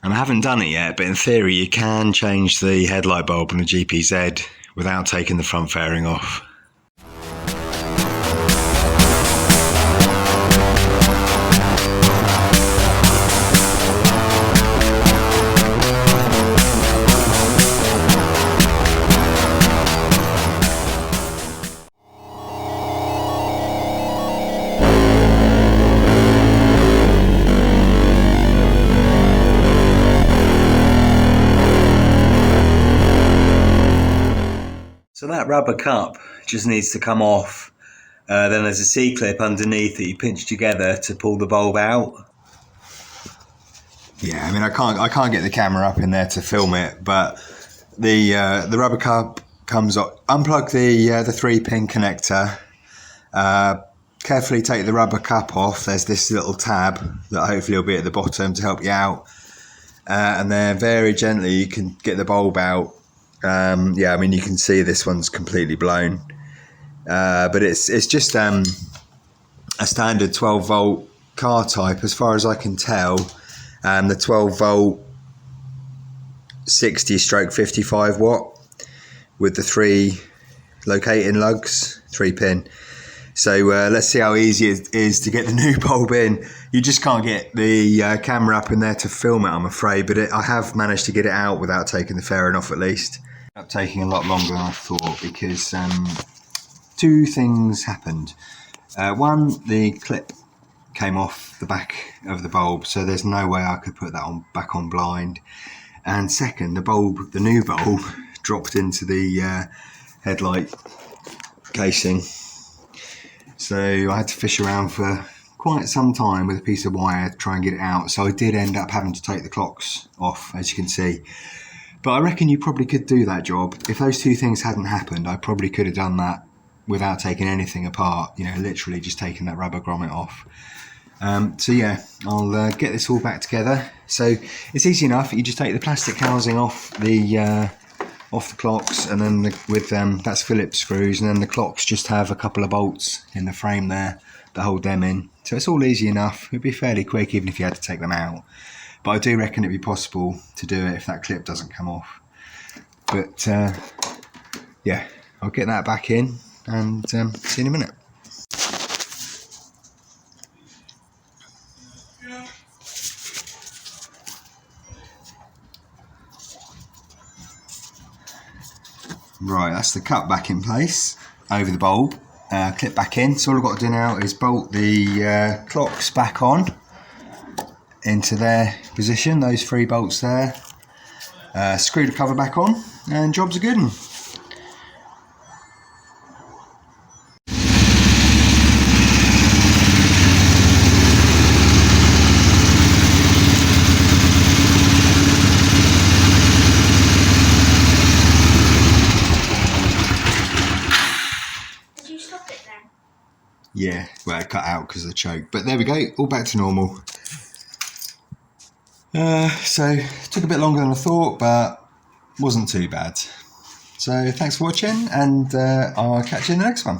And I haven't done it yet, but in theory you can change the headlight bulb on a GPZ without taking the front fairing off. So that rubber cup just needs to come off. Then there's a C-clip underneath that you pinch together to pull the bulb out. Yeah, I mean I can't get the camera up in there to film it, but the rubber cup comes off. Unplug the 3-pin connector. Carefully take the rubber cup off. There's this little tab that hopefully will be at the bottom to help you out, and then very gently you can get the bulb out. Yeah, I mean you can see this one's completely blown, but it's just a standard 12 volt car type as far as I can tell. The 12 volt 60/55 watt with the 3 locating lugs, 3-pin. So let's see how easy it is to get the new bulb in. You just can't get the camera up in there to film it, I'm afraid, but I have managed to get it out without taking the fairing off at least. Up taking a lot longer than I thought because 2 things happened. One, the clip came off the back of the bulb, so there's no way I could put that back on blind. And second, the new bulb dropped into the headlight casing. So I had to fish around for quite some time with a piece of wire to try and get it out. So I did end up having to take the clocks off, as you can see. But I reckon you probably could do that job. If those 2 things hadn't happened, I probably could have done that without taking anything apart, you know, literally just taking that rubber grommet off. So yeah, I'll get this all back together. So it's easy enough. You just take the plastic housing off the clocks, and then that's Phillips screws, and then the clocks just have a couple of bolts in the frame there that hold them in. So it's all easy enough. It'd be fairly quick even if you had to take them out. But I do reckon it'd be possible to do it if that clip doesn't come off. But yeah, I'll get that back in and see you in a minute. Right, that's the cup back in place over the bulb. Clip back in. So all I've got to do now is bolt the clocks back on into their position, those 3 bolts there. Screw the cover back on, and job's a good one. Did you stop it then? Yeah, well, it cut out because of the choke, but there we go, all back to normal. So it took a bit longer than I thought, but wasn't too bad. So thanks for watching, and I'll catch you in the next one.